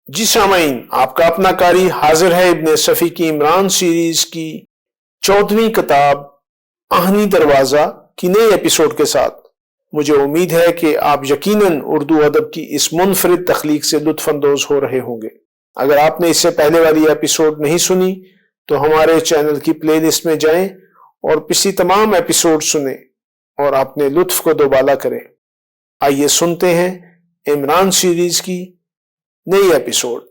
جی سامعین، آپ کا اپنا قاری حاضر ہے ابن صفی کی عمران سیریز کی 14ویں کتاب آہنی دروازہ کی نئے ایپیسوڈ کے ساتھ۔ مجھے امید ہے کہ آپ یقیناً اردو ادب کی اس منفرد تخلیق سے لطف اندوز ہو رہے ہوں گے۔ اگر آپ نے اس سے پہلے والی ایپیسوڈ نہیں سنی تو ہمارے چینل کی پلے لسٹ میں جائیں اور پچھلی تمام ایپیسوڈ سنیں اور اپنے لطف کو دوبالا کریں۔ آئیے سنتے ہیں عمران سیریز کی نئی ایپیسوڈ۔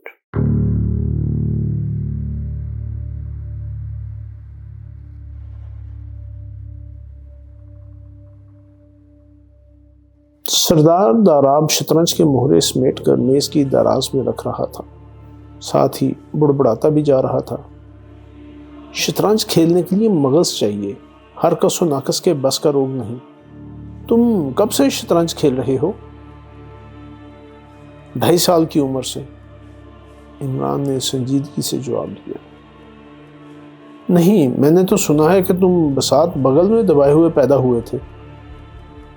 سردار داراب شطرنج کے مہرے سمیٹ کر میز کی دراز میں رکھ رہا تھا، ساتھ ہی بڑبڑاتا بھی جا رہا تھا۔ شطرنج کھیلنے کے لیے مغز چاہیے، ہر کس و ناقص کے بس کا روگ نہیں۔ تم کب سے شطرنج کھیل رہے ہو؟ 2.5 سال کی عمر سے، عمران نے سنجیدگی سے جواب دیا۔ نہیں، میں نے تو سنا ہے کہ تم بساط بغل میں دبائے ہوئے پیدا ہوئے تھے،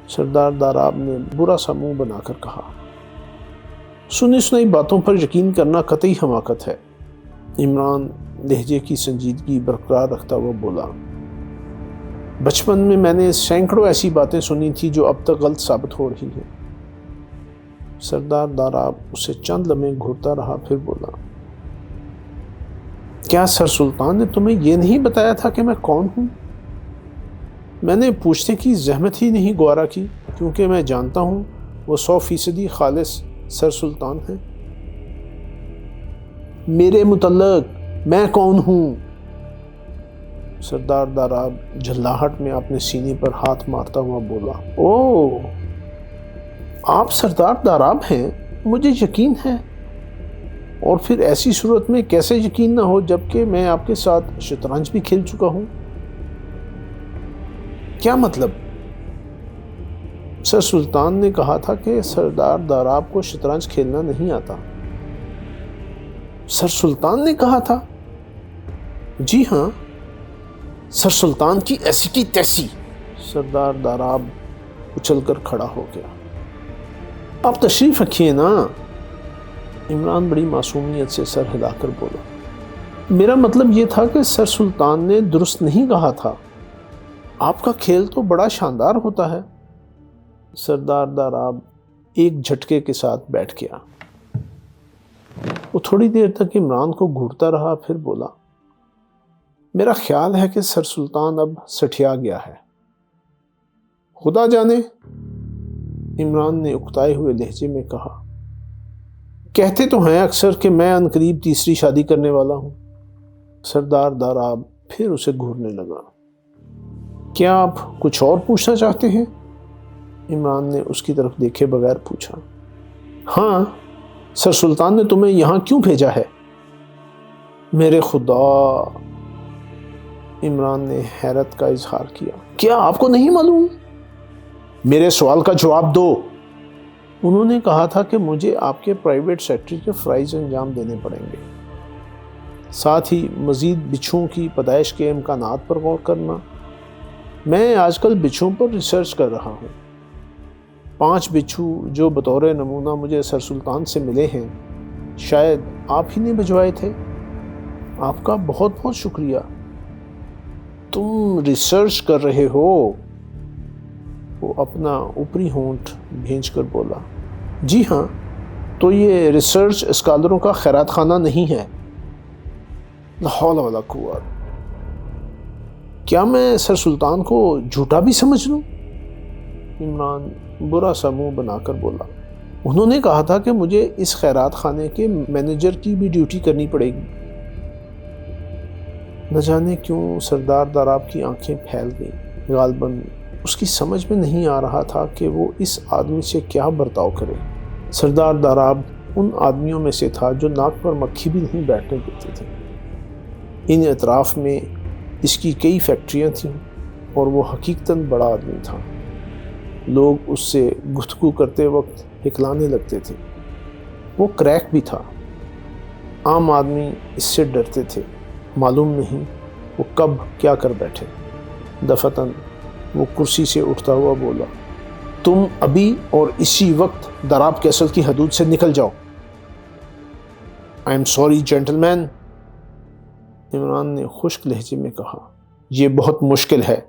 سردار داراب نے برا سا منہ بنا کر کہا۔ سنی سنائی باتوں پر یقین کرنا قطعی حماقت ہے، عمران لہجے کی سنجیدگی برقرار رکھتا ہوا بولا۔ بچپن میں نے سینکڑوں ایسی باتیں سنی تھی جو اب تک غلط ثابت ہو رہی ہیں۔ سردار داراب اسے چند لمحے گھورتا رہا، پھر بولا۔ کیا سر سلطان نے تمہیں یہ نہیں بتایا تھا کہ میں کون ہوں؟ میں نے پوچھنے کی زحمت ہی نہیں گوارا کی، کیونکہ میں جانتا ہوں وہ 100% خالص سر سلطان ہیں۔ میرے متعلق میں کون ہوں؟ سردار داراب جھلاہٹ میں اپنے سینے پر ہاتھ مارتا ہوا بولا۔ اوہ، آپ سردار داراب ہیں، مجھے یقین ہے۔ اور پھر ایسی صورت میں کیسے یقین نہ ہو جبکہ میں آپ کے ساتھ شطرنج بھی کھیل چکا ہوں؟ کیا مطلب؟ سر سلطان نے کہا تھا کہ سردار داراب کو شطرنج کھیلنا نہیں آتا۔ سر سلطان نے کہا تھا؟ جی ہاں، سر سلطان کی ایسی کی تیسی۔ سردار داراب اچھل کر کھڑا ہو گیا۔ آپ تشریف رکھیے نا، عمران بڑی معصومیت سے سر ہلا کر بولا۔ میرا مطلب یہ تھا کہ سر سلطان نے درست نہیں کہا تھا، آپ کا کھیل تو بڑا شاندار ہوتا ہے۔ سردار داراب ایک جھٹکے کے ساتھ بیٹھ گیا۔ وہ تھوڑی دیر تک عمران کو گھورتا رہا، پھر بولا۔ میرا خیال ہے کہ سر سلطان اب سٹھیا گیا ہے۔ خدا جانے، عمران نے اکتائے ہوئے لہجے میں کہا۔ کہتے تو ہیں اکثر کہ میں عنقریب تیسری شادی کرنے والا ہوں۔ سردار داراب پھر اسے گھورنے لگا۔ کیا آپ کچھ اور پوچھنا چاہتے ہیں؟ عمران نے اس کی طرف دیکھے بغیر پوچھا۔ ہاں، سر سلطان نے تمہیں یہاں کیوں بھیجا ہے؟ میرے خدا، عمران نے حیرت کا اظہار کیا۔ کیا آپ کو نہیں معلوم؟ میرے سوال کا جواب دو۔ انہوں نے کہا تھا کہ مجھے آپ کے پرائیویٹ سیکرٹری کے فرائض انجام دینے پڑیں گے، ساتھ ہی مزید بچھوؤں کی پیدائش کے امکانات پر غور کرنا۔ میں آج کل بچھوؤں پر ریسرچ کر رہا ہوں۔ 5 بچھو جو بطور نمونہ مجھے سر سلطان سے ملے ہیں، شاید آپ ہی نے بھجوائے تھے۔ آپ کا بہت بہت شکریہ۔ تم ریسرچ کر رہے ہو؟ وہ اپنا اوپری ہونٹ بھینچ کر بولا۔ جی ہاں، تو یہ ریسرچ اسکالروں کا خیرات خانہ نہیں ہے۔ لا حول ولا قوت۔ کیا میں سر سلطان کو جھوٹا بھی سمجھ لوں؟ عمران برا سا منہ بنا کر بولا۔ انہوں نے کہا تھا کہ مجھے اس خیرات خانے کے مینیجر کی بھی ڈیوٹی کرنی پڑے گی۔ نہ جانے کیوں سردار داراب کی آنکھیں پھیل گئیں۔ غالباً اس کی سمجھ میں نہیں آ رہا تھا کہ وہ اس آدمی سے کیا برتاؤ کرے۔ سردار داراب ان آدمیوں میں سے تھا جو ناک پر مکھی بھی نہیں بیٹھنے دیتے تھے۔ ان اطراف میں اس کی کئی فیکٹریاں تھیں اور وہ حقیقتاً بڑا آدمی تھا۔ لوگ اس سے گفتگو کرتے وقت ہکلانے لگتے تھے۔ وہ کریک بھی تھا۔ عام آدمی اس سے ڈرتے تھے۔ معلوم نہیں وہ کب کیا کر بیٹھے۔ دفعتاً وہ کرسی سے اٹھتا ہوا بولا۔ تم ابھی اور اسی وقت داراب کیسل کی حدود سے نکل جاؤ۔ I am sorry gentleman, Imran نے خشک لہجے میں کہا۔ یہ بہت مشکل ہے۔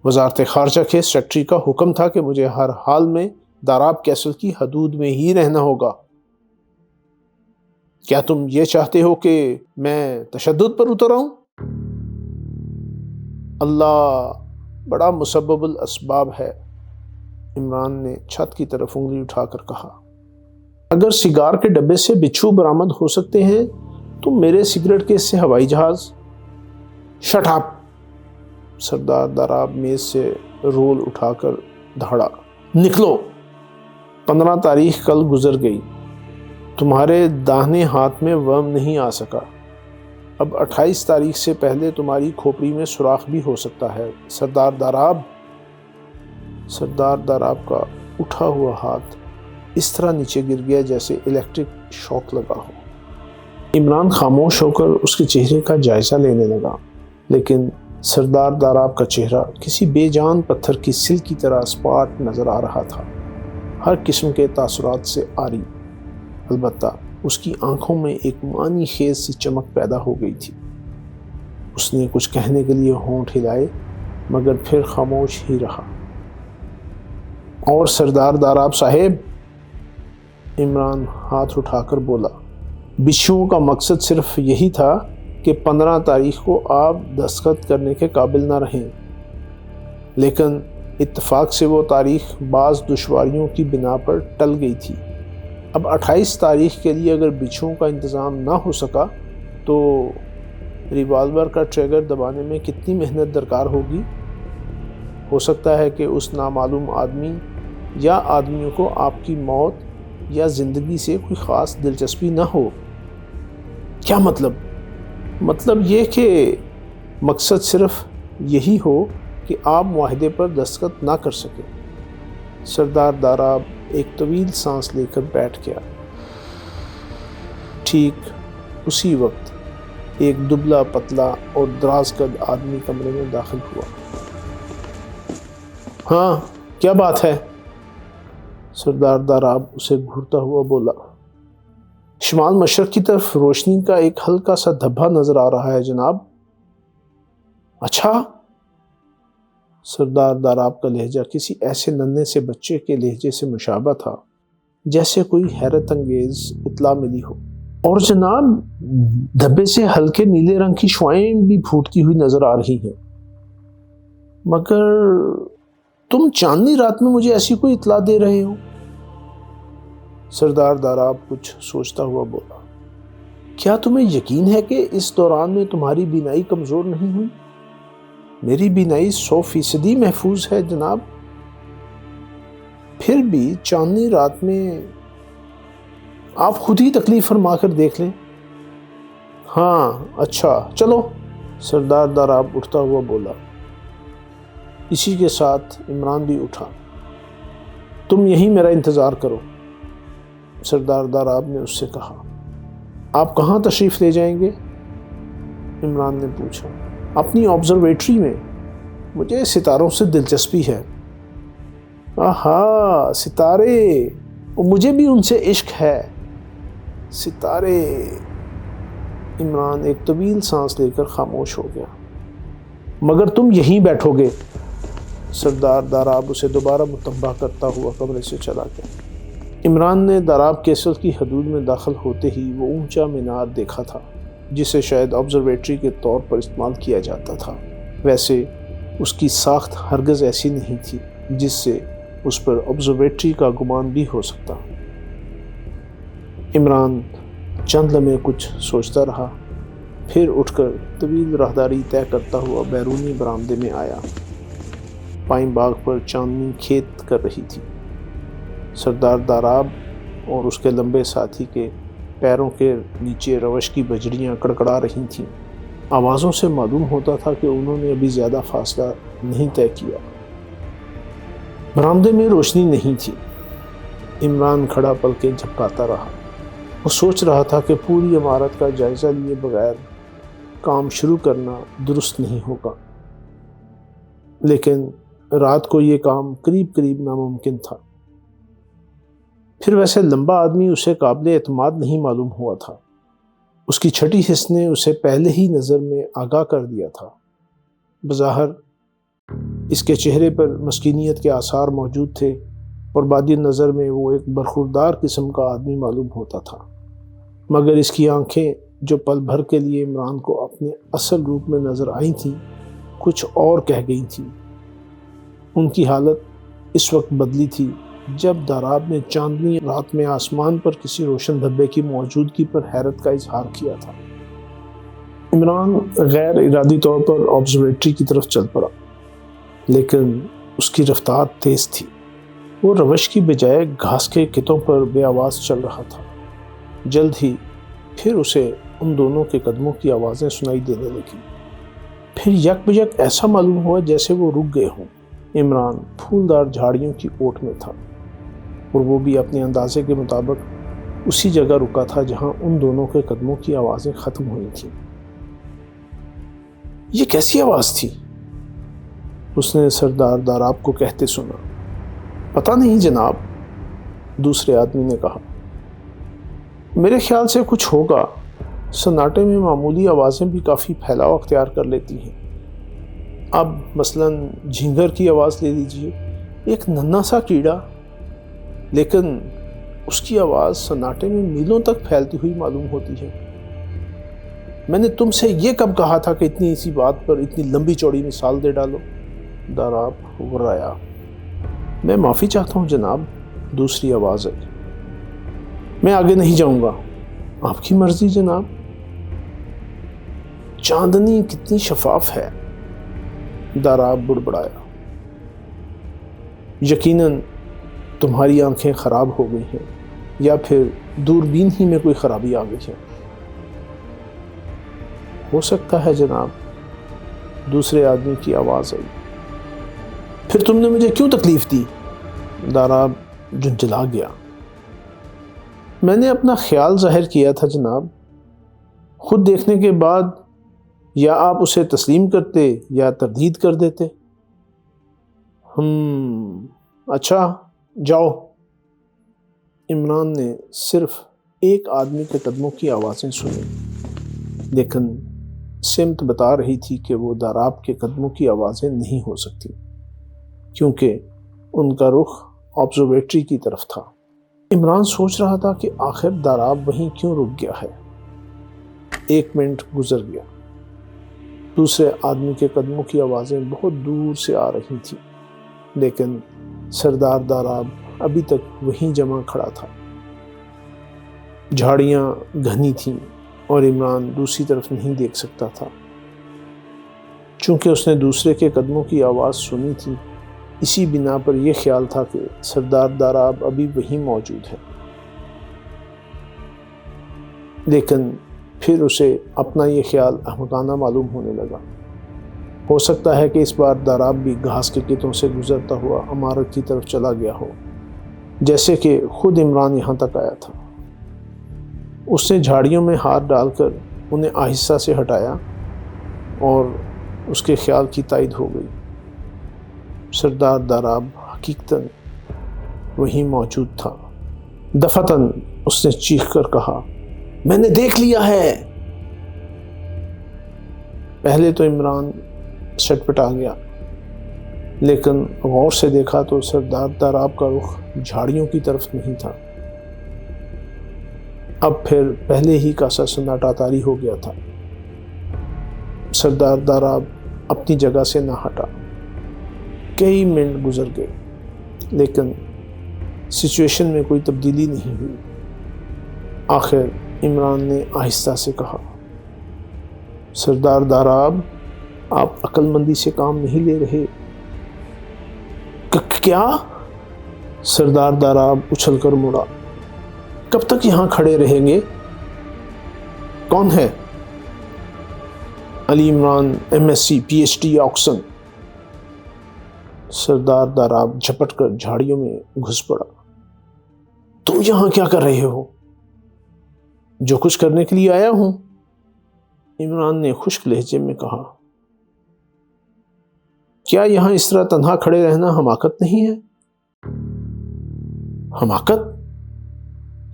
وزارت خارجہ کے سیکرٹری کا حکم تھا کہ مجھے ہر حال میں داراب کیسل کی حدود میں ہی رہنا ہوگا۔ کیا تم یہ چاہتے ہو کہ میں تشدد پر اتر آؤں؟ اللہ بڑا مسبب الاسباب ہے، عمران نے چھت کی طرف انگلی اٹھا کر کہا۔ اگر سگار کے ڈبے سے بچھو برآمد ہو سکتے ہیں تو میرے سگریٹ کیس سے ہوائی جہاز؟ Shut up! سردار داراب میز سے رول اٹھا کر دھاڑا۔ نکلو! 15 تاریخ کل گزر گئی، تمہارے داہنے ہاتھ میں ورم نہیں آ سکا، اب 28 تاریخ سے پہلے تمہاری کھوپڑی میں سوراخ بھی ہو سکتا ہے سردار داراب۔ سردار داراب کا اٹھا ہوا ہاتھ اس طرح نیچے گر گیا جیسے الیکٹرک شاک لگا ہو۔ عمران خاموش ہو کر اس کے چہرے کا جائزہ لینے لگا، لیکن سردار داراب کا چہرہ کسی بے جان پتھر کی سل کی طرح اسپاٹ نظر آ رہا تھا، ہر قسم کے تاثرات سے عاری۔ البتہ اس کی آنکھوں میں ایک معنی خیز سی چمک پیدا ہو گئی تھی۔ اس نے کچھ کہنے کے لیے ہونٹ ہلائے مگر پھر خاموش ہی رہا۔ اور سردار داراب صاحب، عمران ہاتھ اٹھا کر بولا، بچھوؤں کا مقصد صرف یہی تھا کہ 15 تاریخ کو آپ دستخط کرنے کے قابل نہ رہیں، لیکن اتفاق سے وہ تاریخ بعض دشواریوں کی بنا پر ٹل گئی تھی۔ اب 28 تاریخ کے لیے اگر بچھوؤں کا انتظام نہ ہو سکا تو ریوالور کا ٹریگر دبانے میں کتنی محنت درکار ہوگی؟ ہو سکتا ہے کہ اس نامعلوم آدمی یا آدمیوں کو آپ کی موت یا زندگی سے کوئی خاص دلچسپی نہ ہو۔ کیا مطلب؟ مطلب یہ کہ مقصد صرف یہی ہو کہ آپ معاہدے پر دستخط نہ کر سکیں۔ سردار داراب ایک طویل سانس لے کر بیٹھ گیا۔ ٹھیک اسی وقت ایک دبلا پتلا اور دراز قد آدمی کمرے میں داخل ہوا۔ ہاں، کیا بات ہے؟ سردار داراب اسے گھورتا ہوا بولا۔ شمال مشرق کی طرف روشنی کا ایک ہلکا سا دھبا نظر آ رہا ہے جناب۔ اچھا؟ سردار داراب کا لہجہ کسی ایسے ننھے سے بچے کے لہجے سے مشابہ تھا جیسے کوئی حیرت انگیز اطلاع ملی ہو۔ اور جناب، دھبے سے ہلکے نیلے رنگ کی شعاعیں بھی پھوٹتی ہوئی نظر آ رہی ہیں، مگر تم چاندنی رات میں مجھے ایسی کوئی اطلاع دے رہے ہو؟ سردار داراب کچھ سوچتا ہوا بولا۔ کیا تمہیں یقین ہے کہ اس دوران میں تمہاری بینائی کمزور نہیں ہوئی؟ میری بینائی 100% محفوظ ہے جناب۔ پھر بھی چاندنی رات میں آپ خود ہی تکلیف فرما کر دیکھ لیں۔ ہاں اچھا چلو، سردار داراب اٹھتا ہوا بولا۔ اسی کے ساتھ عمران بھی اٹھا۔ تم یہیں میرا انتظار کرو، سردار داراب نے اس سے کہا۔ آپ کہاں تشریف لے جائیں گے؟ عمران نے پوچھا۔ اپنی آبزرویٹری میں، مجھے ستاروں سے دلچسپی ہے۔ آہا، ستارے! مجھے بھی ان سے عشق ہے، ستارے! عمران ایک طویل سانس لے کر خاموش ہو گیا۔ مگر تم یہیں بیٹھو گے، سردار داراب اسے دوبارہ متنبہ کرتا ہوا کمرے سے چلا گیا۔ عمران نے داراب کیسل کی حدود میں داخل ہوتے ہی وہ اونچا مینار دیکھا تھا جسے شاید آبزرویٹری کے طور پر استعمال کیا جاتا تھا۔ ویسے اس کی ساخت ہرگز ایسی نہیں تھی جس سے اس پر آبزرویٹری کا گمان بھی ہو سکتا۔ عمران چند لمحے کچھ سوچتا رہا، پھر اٹھ کر طویل راہداری طے کرتا ہوا بیرونی برآمدے میں آیا۔ پائن باغ پر چاندنی کھیت کر رہی تھی۔ سردار داراب اور اس کے لمبے ساتھی کے پیروں کے نیچے روش کی بجڑیاں کڑکڑا رہی تھیں۔ آوازوں سے معلوم ہوتا تھا کہ انہوں نے ابھی زیادہ فاصلہ نہیں طے کیا۔ برآمدے میں روشنی نہیں تھی۔ عمران کھڑا پلکیں جھپکاتا رہا۔ وہ سوچ رہا تھا کہ پوری عمارت کا جائزہ لیے بغیر کام شروع کرنا درست نہیں ہوگا، لیکن رات کو یہ کام قریب قریب ناممکن تھا۔ پھر ویسے لمبا آدمی اسے قابل اعتماد نہیں معلوم ہوا تھا۔ اس کی چھٹی حس نے اسے پہلے ہی نظر میں آگاہ کر دیا تھا۔ بظاہر اس کے چہرے پر مسکینیت کے آثار موجود تھے اور بادی نظر میں وہ ایک برخوردار قسم کا آدمی معلوم ہوتا تھا، مگر اس کی آنکھیں جو پل بھر کے لیے عمران کو اپنے اصل روپ میں نظر آئی تھیں کچھ اور کہہ گئی تھیں۔ ان کی حالت اس وقت بدلی تھی جب داراب نے چاندنی رات میں آسمان پر کسی روشن دھبے کی موجودگی پر حیرت کا اظہار کیا تھا۔ عمران غیر ارادی طور پر آبزرویٹری کی طرف چل پڑا، لیکن اس کی رفتار تیز تھی۔ وہ روش کی بجائے گھاس کے کتوں پر بے آواز چل رہا تھا۔ جلد ہی پھر اسے ان دونوں کے قدموں کی آوازیں سنائی دینے لگی۔ پھر یک بجک ایسا معلوم ہوا جیسے وہ رک گئے ہوں۔ عمران پھولدار جھاڑیوں کی اوٹ میں تھا اور وہ بھی اپنے اندازے کے مطابق اسی جگہ رکا تھا جہاں ان دونوں کے قدموں کی آوازیں ختم ہوئی تھیں۔ یہ کیسی آواز تھی؟ اس نے سردار داراب کو کہتے سنا۔ پتہ نہیں جناب، دوسرے آدمی نے کہا۔ میرے خیال سے کچھ ہوگا۔ سناٹے میں معمولی آوازیں بھی کافی پھیلاؤ اختیار کر لیتی ہیں۔ اب مثلاً جھینگر کی آواز لے لیجیے، ایک ننھا سا کیڑا، لیکن اس کی آواز سناٹے میں میلوں تک پھیلتی ہوئی معلوم ہوتی ہے۔ میں نے تم سے یہ کب کہا تھا کہ اتنی اسی بات پر اتنی لمبی چوڑی مثال دے ڈالو؟ داراب غرایا۔ میں معافی چاہتا ہوں جناب، دوسری آواز آئی۔ میں آگے نہیں جاؤں گا۔ آپ کی مرضی جناب۔ چاندنی کتنی شفاف ہے، داراب بڑبڑایا۔ یقیناً تمہاری آنکھیں خراب ہو گئی ہیں یا پھر دوربین ہی میں کوئی خرابی آ گئی ہے۔ ہو سکتا ہے جناب، دوسرے آدمی کی آواز آئی۔ پھر تم نے مجھے کیوں تکلیف دی؟ داراب جھنجھلا گیا۔ میں نے اپنا خیال ظاہر کیا تھا جناب۔ خود دیکھنے کے بعد یا آپ اسے تسلیم کرتے یا تردید کر دیتے۔ اچھا جاؤ۔ عمران نے صرف ایک آدمی کے قدموں کی آوازیں سنی، لیکن سمت بتا رہی تھی کہ وہ داراب کے قدموں کی آوازیں نہیں ہو سکتی، کیونکہ ان کا رخ آبزرویٹری کی طرف تھا۔ عمران سوچ رہا تھا کہ آخر داراب وہیں کیوں رک گیا ہے۔ 1 منٹ گزر گیا۔ دوسرے آدمی کے قدموں کی آوازیں بہت دور سے آ رہی تھیں، لیکن سردار داراب ابھی تک وہیں جمع کھڑا تھا۔ جھاڑیاں گھنی تھیں اور عمران دوسری طرف نہیں دیکھ سکتا تھا۔ چونکہ اس نے دوسرے کے قدموں کی آواز سنی تھی، اسی بنا پر یہ خیال تھا کہ سردار داراب ابھی وہیں موجود ہے۔ لیکن پھر اسے اپنا یہ خیال احمقانہ معلوم ہونے لگا۔ ہو سکتا ہے کہ اس بار داراب بھی گھاس کے کتوں سے گزرتا ہوا عمارت کی طرف چلا گیا ہو، جیسے کہ خود عمران یہاں تک آیا تھا۔ اس نے جھاڑیوں میں ہاتھ ڈال کر انہیں آہستہ سے ہٹایا اور اس کے خیال کی تائید ہو گئی۔ سردار داراب حقیقتاً وہیں موجود تھا۔ دفعتاً اس نے چیخ کر کہا، میں نے دیکھ لیا ہے۔ پہلے تو عمران سٹپٹا گیا، لیکن غور سے دیکھا تو سردار داراب کا رخ جھاڑیوں کی طرف نہیں تھا۔ اب پھر پہلے ہی کا سا سناٹا طاری ہو گیا تھا۔ سردار داراب اپنی جگہ سے نہ ہٹا۔ کئی منٹ گزر گئے، لیکن سچویشن میں کوئی تبدیلی نہیں ہوئی۔ آخر عمران نے آہستہ سے کہا، سردار داراب، آپ عقل مندی سے کام نہیں لے رہے۔ کیا؟ سردار داراب اچھل کر مڑا۔ کب تک یہاں کھڑے رہیں گے؟ کون ہے؟ Ali Imran, MSc PhD آکسن۔ سردار داراب جھپٹ کر جھاڑیوں میں گھس پڑا۔ تم یہاں کیا کر رہے ہو؟ جو کچھ کرنے کے لیے آیا ہوں، عمران نے خشک لہجے میں کہا۔ کیا یہاں اس طرح تنہا کھڑے رہنا حماقت نہیں ہے؟ حماقت؟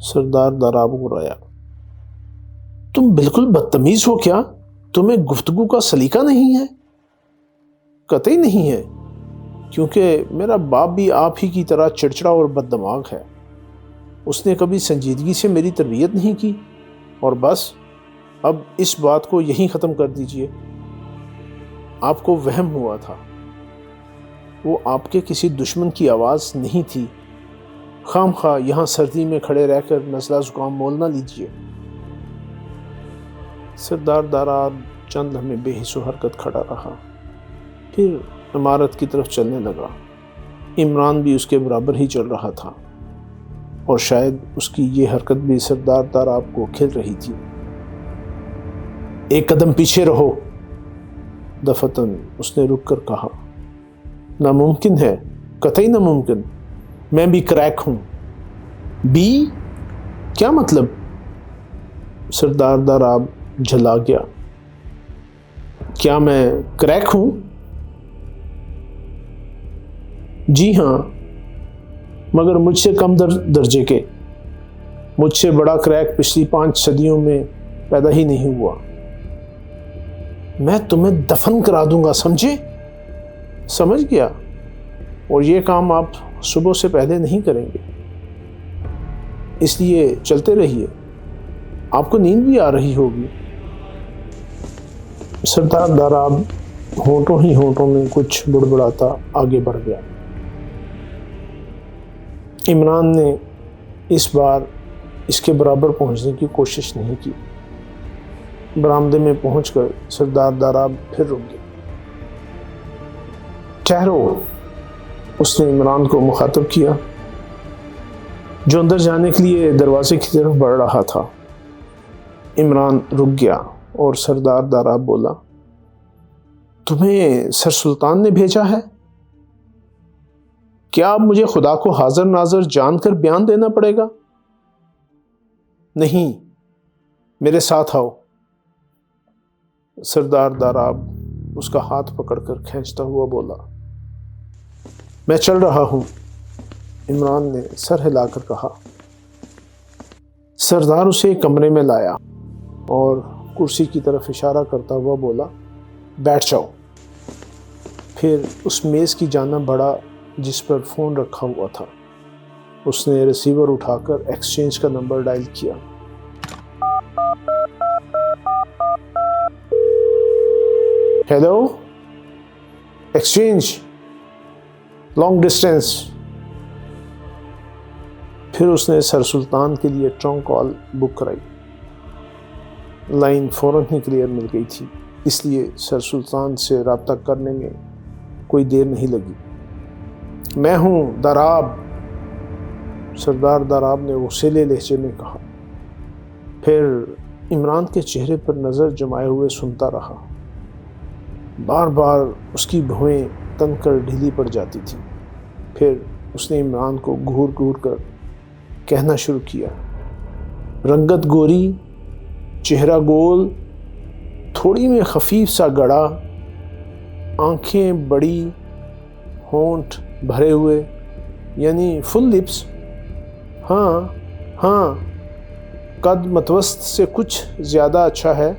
سردار داراب غرایا۔ تم بالکل بدتمیز ہو کیا؟ تمہیں گفتگو کا سلیقہ نہیں ہے؟ قطعی نہیں ہے، کیونکہ میرا باپ بھی آپ ہی کی طرح چڑچڑا اور بد دماغ ہے۔ اس نے کبھی سنجیدگی سے میری تربیت نہیں کی، اور بس اب اس بات کو یہیں ختم کر دیجئے۔ آپ کو وہم ہوا تھا، وہ آپ کے کسی دشمن کی آواز نہیں تھی۔ خام خواہ یہاں سردی میں کھڑے رہ کر نزلہ زکام مول نہ لیجئے۔ سردار داراب چند لمحے بے حس و حرکت کھڑا رہا، پھر عمارت کی طرف چلنے لگا۔ عمران بھی اس کے برابر ہی چل رہا تھا، اور شاید اس کی یہ حرکت بھی سردار داراب کو کھل رہی تھی۔ ایک قدم پیچھے رہو، دفتن اس نے رک کر کہا۔ ناممکن ہے، قطعی ناممکن، میں بھی کریک ہوں۔ بھی؟ کیا مطلب؟ سردار داراب جھلا گیا۔ کیا میں کریک ہوں؟ جی ہاں، مگر مجھ سے کم درجے کے۔ مجھ سے بڑا کریک پچھلی 5 صدیوں میں پیدا ہی نہیں ہوا۔ میں تمہیں دفن کرا دوں گا، سمجھے؟ سمجھ گیا، اور یہ کام آپ صبح سے پہلے نہیں کریں گے، اس لیے چلتے رہیے، آپ کو نیند بھی آ رہی ہوگی۔ سردار داراب ہونٹوں ہی ہونٹوں میں کچھ بڑبڑاتا آگے بڑھ گیا۔ عمران نے اس بار اس کے برابر پہنچنے کی کوشش نہیں کی۔ برآمدے میں پہنچ کر سردار داراب پھر رک گئے۔ ٹھہرو، اس نے عمران کو مخاطب کیا، جو اندر جانے کے لیے دروازے کی طرف بڑھ رہا تھا۔ عمران رک گیا اور سردار داراب بولا، تمہیں سر سلطان نے بھیجا ہے؟ کیا اب مجھے خدا کو حاضر ناظر جان کر بیان دینا پڑے گا؟ نہیں، میرے ساتھ آؤ۔ سردار داراب اس کا ہاتھ پکڑ کر کھینچتا ہوا بولا، میں چل رہا ہوں۔ عمران نے سر ہلا کر کہا۔ سردار اسے کمرے میں لایا اور کرسی کی طرف اشارہ کرتا ہوا بولا، بیٹھ جاؤ۔ پھر اس میز کی جانب بڑھا جس پر فون رکھا ہوا تھا۔ اس نے ریسیور اٹھا کر ایکسچینج کا نمبر ڈائل کیا۔ Hello, exchange, long distance. پھر اس نے سر سلطان کے لیے ٹرنک کال بک کرائی۔ لائن فوراً ہی کلیئر مل گئی تھی، اس لیے سر سلطان سے رابطہ کرنے میں کوئی دیر نہیں لگی۔ میں ہوں داراب، سردار داراب نے غصیلے لہجے میں کہا۔ پھر عمران کے چہرے پر نظر جمائے ہوئے سنتا رہا۔ بار بار اس کی بھویں تن کر ڈھیلی پڑ جاتی تھی۔ پھر اس نے عمران کو گھور گھور کر کہنا شروع کیا، رنگت گوری، چہرہ گول، تھوڑی میں خفیف سا گڑا، آنکھیں بڑی، ہونٹ بھرے ہوئے، یعنی فل لپس۔ ہاں ہاں، قد متوسط سے کچھ زیادہ اچھا ہے،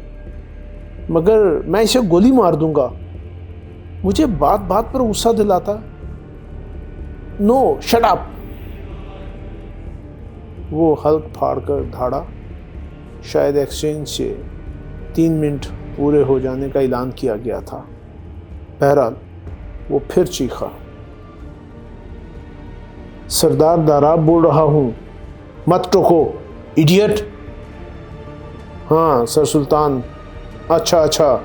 مگر میں اسے گولی مار دوں گا۔ مجھے بات بات پر غصہ دلاتا۔ نو، شٹ اپ۔ وہ حلق پھاڑ کر دھاڑا۔ شاید ایکسچینج سے 3 منٹ پورے ہو جانے کا اعلان کیا گیا تھا۔ بہرحال وہ پھر چیخا، سردار داراب بول رہا ہوں، مت ٹوکو، ایڈیٹ۔ ہاں سر سلطان، اچھا۔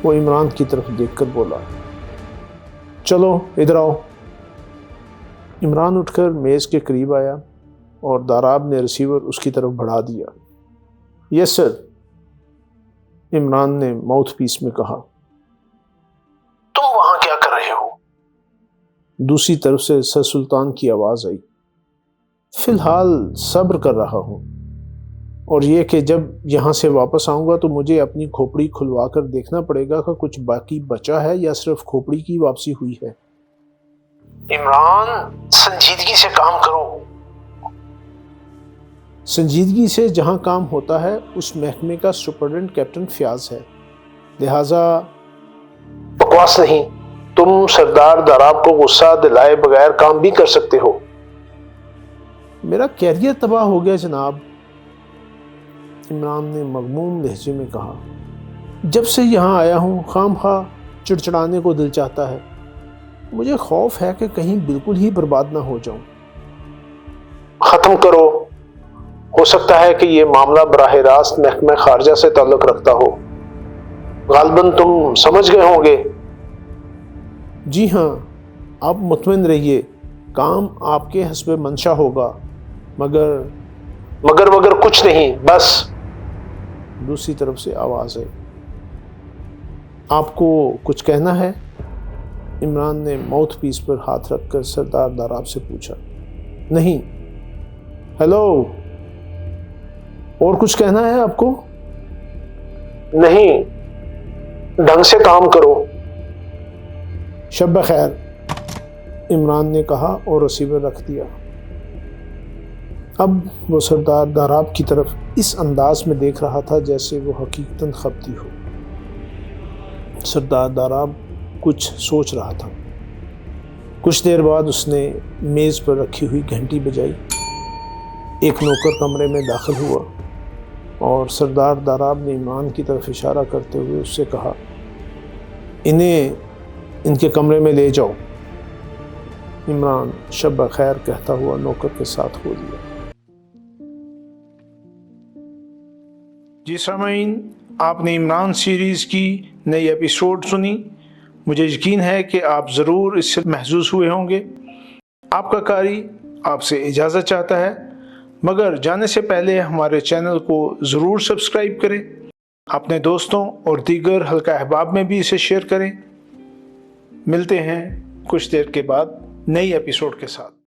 وہ عمران کی طرف دیکھ کر بولا، چلو ادھر آؤ۔ عمران اٹھ کر میز کے قریب آیا اور داراب نے ریسیور اس کی طرف بڑھا دیا۔ یس سر، عمران نے ماؤتھ پیس میں کہا۔ تم وہاں کیا کر رہے ہو؟ دوسری طرف سے سر سلطان کی آواز آئی۔ فی الحال صبر کر رہا ہوں، اور یہ کہ جب یہاں سے واپس آؤں گا تو مجھے اپنی کھوپڑی کھلوا کر دیکھنا پڑے گا کہ کچھ باقی بچا ہے یا صرف کھوپڑی کی واپسی ہوئی ہے۔ عمران، سنجیدگی سے کام کرو۔ سنجیدگی سے جہاں کام ہوتا ہے اس محکمے کا سپرڈنٹ کیپٹن فیاض ہے، لہٰذا بکواس نہیں، تم سردار داراب کو غصہ دلائے بغیر کام بھی کر سکتے ہو۔ میرا کیریئر تباہ ہو گیا جناب، عمران نے مغموم لہجے میں کہا۔ جب سے یہاں آیا ہوں خام خواہ چڑچڑانے کو دل چاہتا ہے، مجھے خوف ہے کہ کہیں بالکل ہی برباد نہ ہو جاؤں۔ ختم کرو، ہو سکتا ہے کہ یہ معاملہ براہ راست محکمہ خارجہ سے تعلق رکھتا ہو، غالباً تم سمجھ گئے ہوں گے۔ جی ہاں، آپ مطمئن رہیے، کام آپ کے حسب منشا ہوگا، مگر کچھ نہیں، بس۔ دوسری طرف سے آواز ہے، آپ کو کچھ کہنا ہے؟ عمران نے ماؤتھ پیس پر ہاتھ رکھ کر سردار داراب سے پوچھا۔ نہیں۔ ہیلو، اور کچھ کہنا ہے آپ کو؟ نہیں، ڈھنگ سے کام کرو۔ شب بخیر، عمران نے کہا اور ریسیور رکھ دیا۔ اب وہ سردار داراب کی طرف اس انداز میں دیکھ رہا تھا جیسے وہ حقیقتاً خپتی ہو۔ سردار داراب کچھ سوچ رہا تھا۔ کچھ دیر بعد اس نے میز پر رکھی ہوئی گھنٹی بجائی، ایک نوکر کمرے میں داخل ہوا اور سردار داراب نے عمران کی طرف اشارہ کرتے ہوئے اس سے کہا، انہیں ان کے کمرے میں لے جاؤ۔ عمران شب بخیر کہتا ہوا نوکر کے ساتھ ہو لیا۔ جی سامعین، آپ نے عمران سیریز کی نئی ایپیسوڈ سنی۔ مجھے یقین ہے کہ آپ ضرور اس سے محظوظ ہوئے ہوں گے۔ آپ کا قاری آپ سے اجازت چاہتا ہے، مگر جانے سے پہلے ہمارے چینل کو ضرور سبسکرائب کریں، اپنے دوستوں اور دیگر حلقہ احباب میں بھی اسے شیئر کریں۔ ملتے ہیں کچھ دیر کے بعد نئی ایپیسوڈ کے ساتھ۔